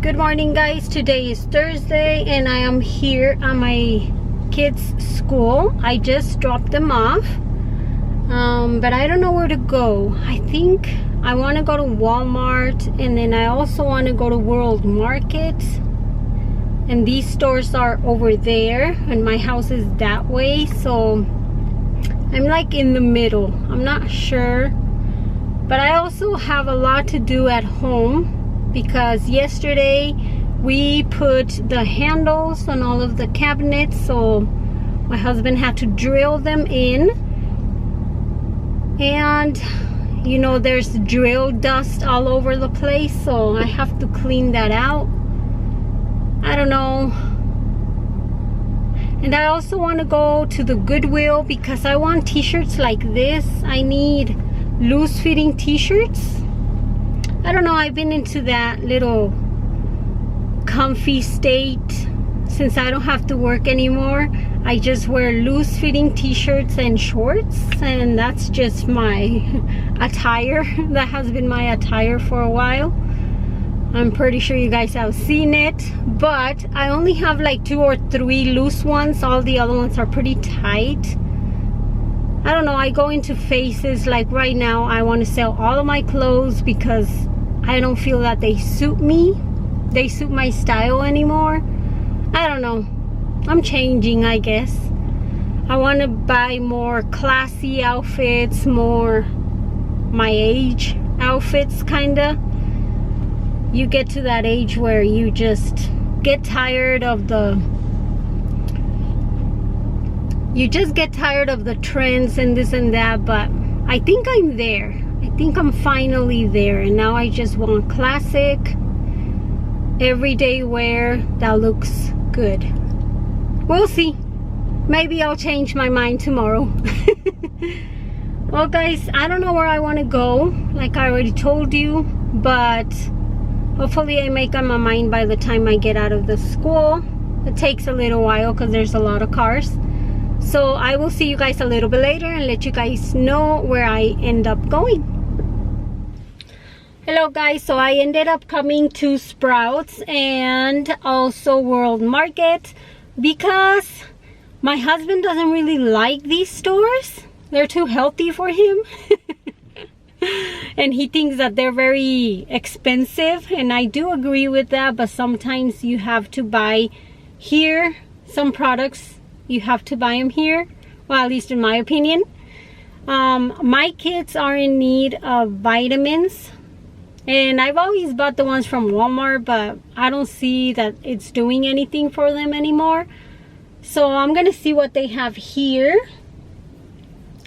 Good morning, guys. Today is Thursday and I am here at my kids' school. I just dropped them off, but I don't know where to go. I think I want to go to Walmart, and then I also want to go to World Market, and these stores are over there and my house is that way, so I'm like in the middle. I'm not sure, but I also have a lot to do at home because yesterday we put the handles on all of the cabinets, so my husband had to drill them in, and you know, there's drill dust all over the place, so I have to clean that out. I don't know. And I also want to go to the Goodwill because I want t-shirts like this. I need loose fitting t-shirts. I don't know, I've been into that little comfy state since I don't have to work anymore. I just wear loose fitting t-shirts and shorts, and that's just my attire. That has been my attire for a while. I'm pretty sure you guys have seen it, but I only have like 2 or 3 loose ones. All the other ones are pretty tight. I don't know, I go into phases. Like right now I want to sell all of my clothes because I don't feel that they suit me. They suit my style anymore. I don't know. I'm changing, I guess. I want to buy more classy outfits, more my age outfits, kinda. You get to that age where you just get tired of the trends and this and that, but I think I'm there. I think I'm finally there, and now I just want classic everyday wear that looks good. We'll see. Maybe I'll change my mind tomorrow. Well, guys, I don't know where I want to go, like I already told you, but hopefully I make up my mind by the time I get out of the school. It takes a little while because there's a lot of cars. So I will see you guys a little bit later and let you guys know where I end up going. Hello guys, so I ended up coming to Sprouts and also World Market because my husband doesn't really like these stores. They're too healthy for him. And he thinks that they're very expensive, and I do agree with that, but sometimes you have to buy here. Some products you have to buy them here, well, at least in my opinion. My kids are in need of vitamins, and I've always bought the ones from Walmart, but I don't see that it's doing anything for them anymore. So I'm gonna see what they have here.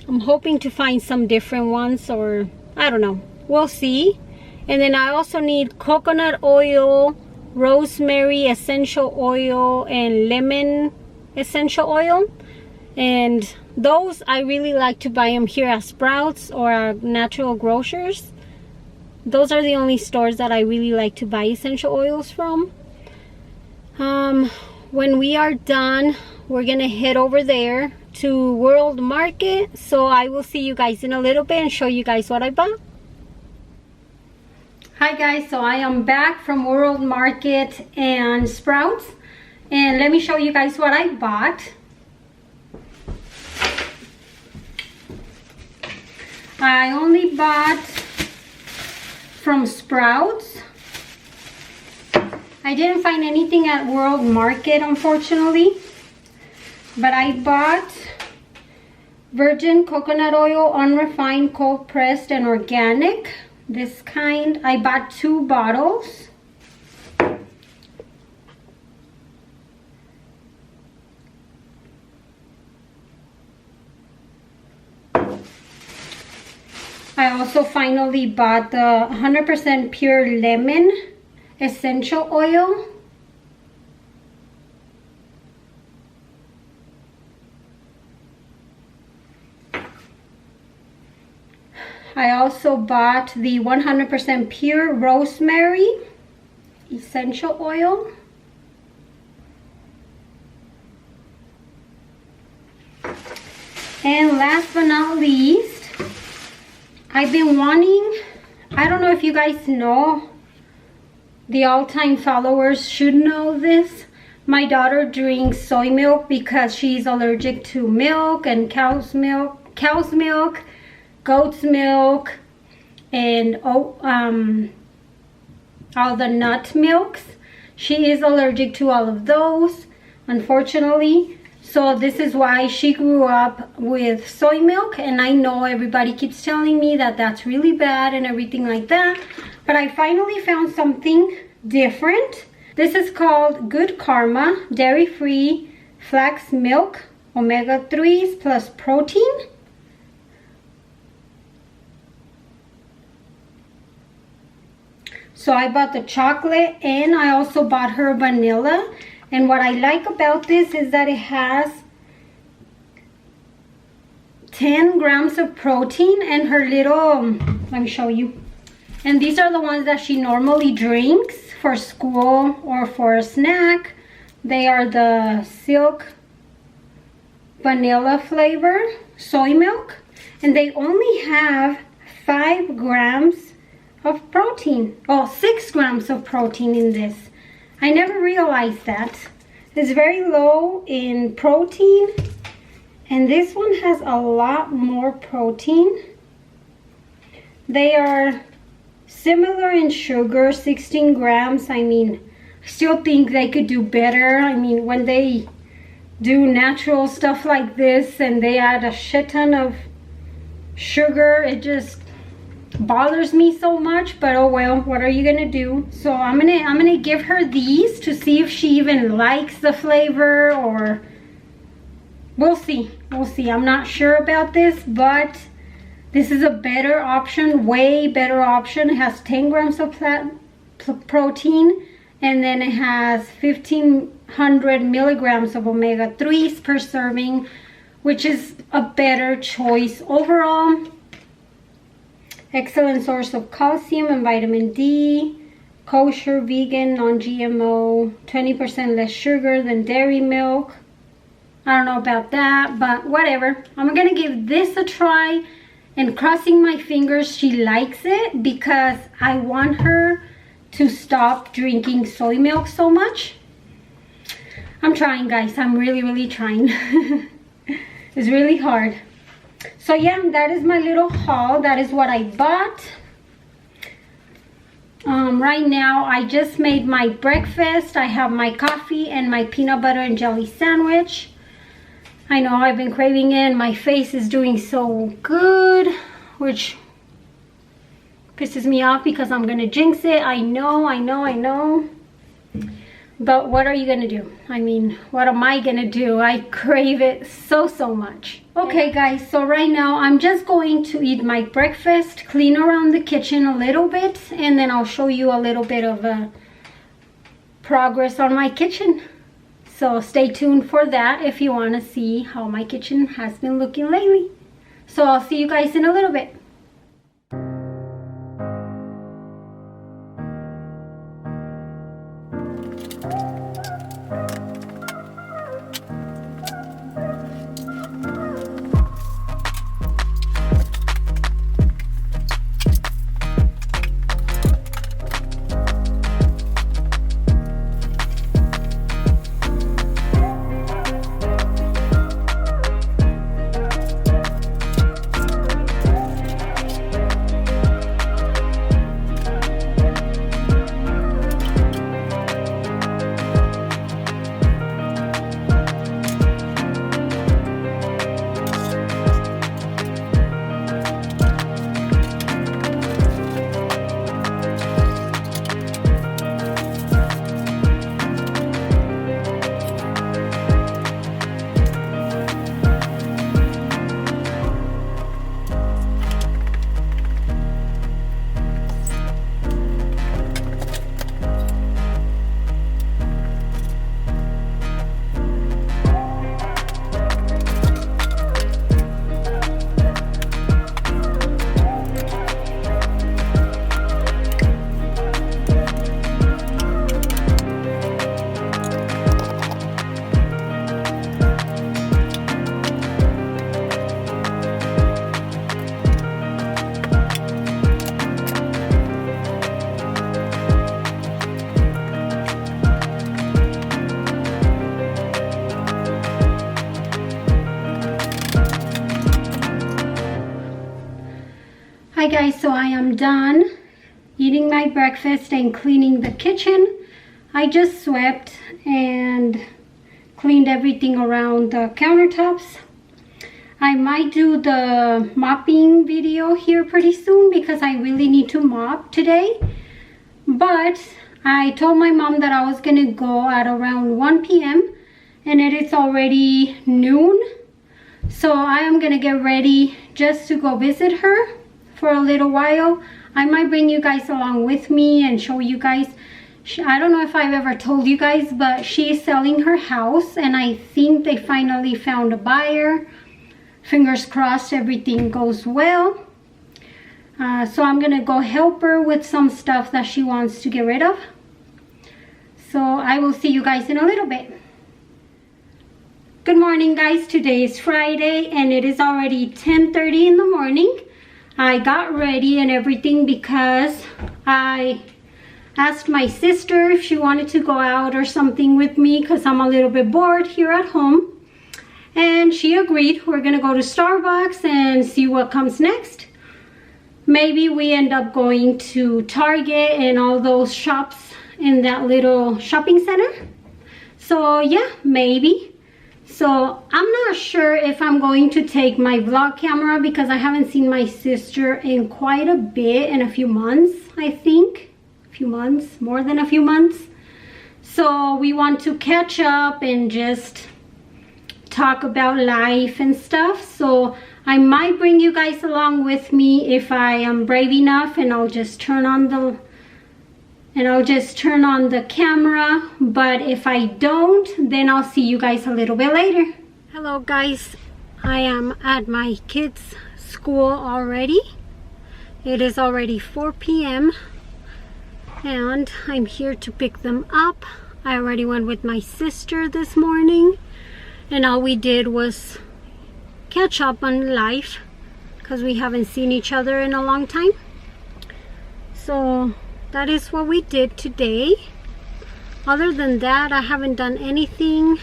I'm hoping to find some different ones, or I don't know, we'll see. And then I also need coconut oil, rosemary essential oil, and lemon essential oil. And those I really like to buy them here at Sprouts or at Natural Grocers. Those are the only stores that I really like to buy essential oils from. When we are done, we're gonna head over there to World Market, so I will see you guys in a little bit and show you guys what I bought. Hi guys, so I am back from World Market and Sprouts, and let me show you guys what I bought. I only bought from Sprouts. I didn't find anything at World Market, unfortunately, but I bought virgin coconut oil, unrefined, cold pressed, and organic. This kind. I bought 2 bottles. I also finally bought the 100% pure lemon essential oil. I also bought the 100% pure rosemary essential oil. And last but not least, I've been wanting, I don't know if you guys know, the all-time followers should know this. My daughter drinks soy milk because she's allergic to milk and cow's milk, goat's milk, and all the nut milks. She is allergic to all of those, unfortunately. So this is why she grew up with soy milk, and I know everybody keeps telling me that that's really bad and everything like that, but I finally found something different. This is called Good Karma dairy-free flax milk, omega-3s plus protein. So I bought the chocolate and I also bought her vanilla. And what I like about this is that it has 10 grams of protein, and her little, let me show you. And these are the ones that she normally drinks for school or for a snack. They are the silk vanilla flavor soy milk, and they only have 5 grams of protein. Oh, 6 grams of protein in this. I never realized that. It's very low in protein, and this one has a lot more protein. They are similar in sugar, 16 grams. I mean, I still think they could do better. I mean, when they do natural stuff like this and they add a shit ton of sugar, it just bothers me so much. But oh well, what are you gonna do? So I'm gonna give her these to see if she even likes the flavor, or we'll see. I'm not sure about this, but this is a better option, way better option. It has 10 grams of protein, and then it has 1,500 milligrams of omega-3s per serving, which is a better choice overall. Excellent source of calcium and vitamin D, kosher, vegan, non-GMO, 20% less sugar than dairy milk. I don't know about that, but whatever. I'm gonna give this a try, and crossing my fingers she likes it, because I want her to stop drinking soy milk so much. I'm trying, guys. I'm really trying. It's really hard. So yeah, that is my little haul. That is what I bought. Right now I just made my breakfast. I have my coffee and my peanut butter and jelly sandwich. I know I've been craving it. My face is doing so good, which pisses me off because I'm gonna jinx it. I know. But what are you gonna do? I mean, what am I gonna do? I crave it so much. Okay guys, so right now I'm just going to eat my breakfast, clean around the kitchen a little bit, and then I'll show you a little bit of progress on my kitchen. So stay tuned for that if you want to see how my kitchen has been looking lately. So I'll see you guys in a little bit. Hi guys, so I am done eating my breakfast and cleaning the kitchen. I just swept and cleaned everything around the countertops. I might do the mopping video here pretty soon because I really need to mop today. But I told my mom that I was gonna go at around 1 p.m. and it is already noon. So I am gonna get ready just to go visit her for a little while. I might bring you guys along with me and show you guys. I don't know if I've ever told you guys, but she is selling her house and I think they finally found a buyer. Fingers crossed everything goes well. So I'm gonna go help her with some stuff that she wants to get rid of. So I will see you guys in a little bit. Good morning guys, today is Friday and it is already 10:30 in the morning. I got ready and everything because I asked my sister if she wanted to go out or something with me because I'm a little bit bored here at home. And she agreed. We're gonna go to Starbucks and see what comes next. Maybe we end up going to Target and all those shops in that little shopping center. So yeah, maybe. So I'm not sure if I'm going to take my vlog camera because I haven't seen my sister in quite a bit, in a few months, I think. A few months, more than a few months. So we want to catch up and just talk about life and stuff. So I might bring you guys along with me if I am brave enough, and I'll just turn on the camera. But if I don't, then I'll see you guys a little bit later. Hello guys, I am at my kids' school already. It is already 4 p.m. and I'm here to pick them up. I already went with my sister this morning and all we did was catch up on life because we haven't seen each other in a long time. So that is what we did today. Other than that, I haven't done anything.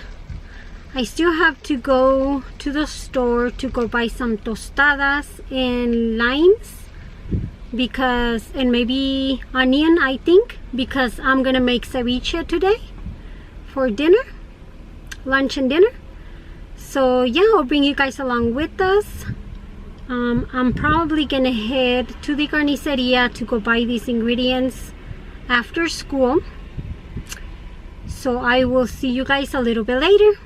I still have to go to the store to go buy some tostadas and limes because, and maybe onion, I think, because I'm gonna make ceviche today for dinner, lunch and dinner. So yeah, I'll bring you guys along with us. I'm probably gonna head to the carniceria to go buy these ingredients after school. So I will see you guys a little bit later.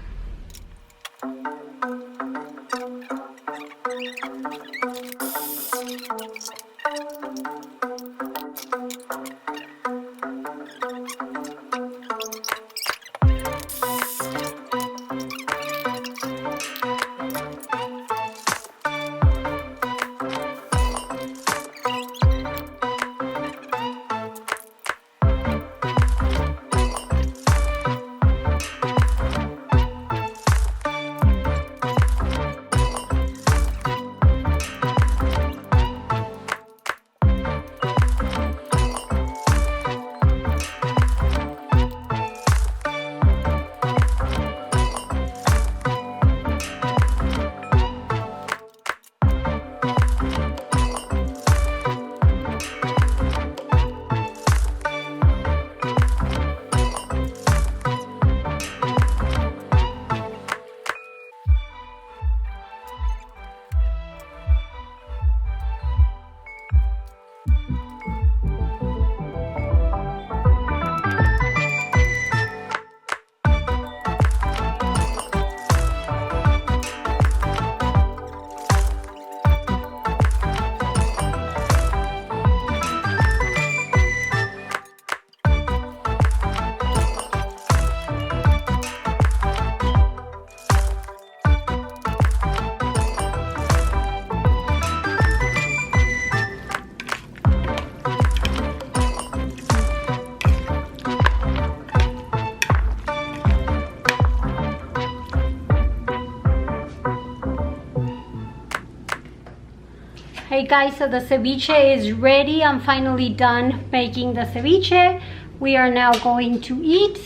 Hey guys, so the ceviche is ready. I'm finally done making the ceviche. We are now going to eat.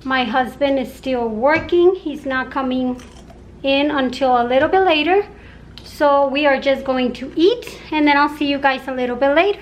My husband is still working. He's not coming in until a little bit later. So we are just going to eat, and then I'll see you guys a little bit later.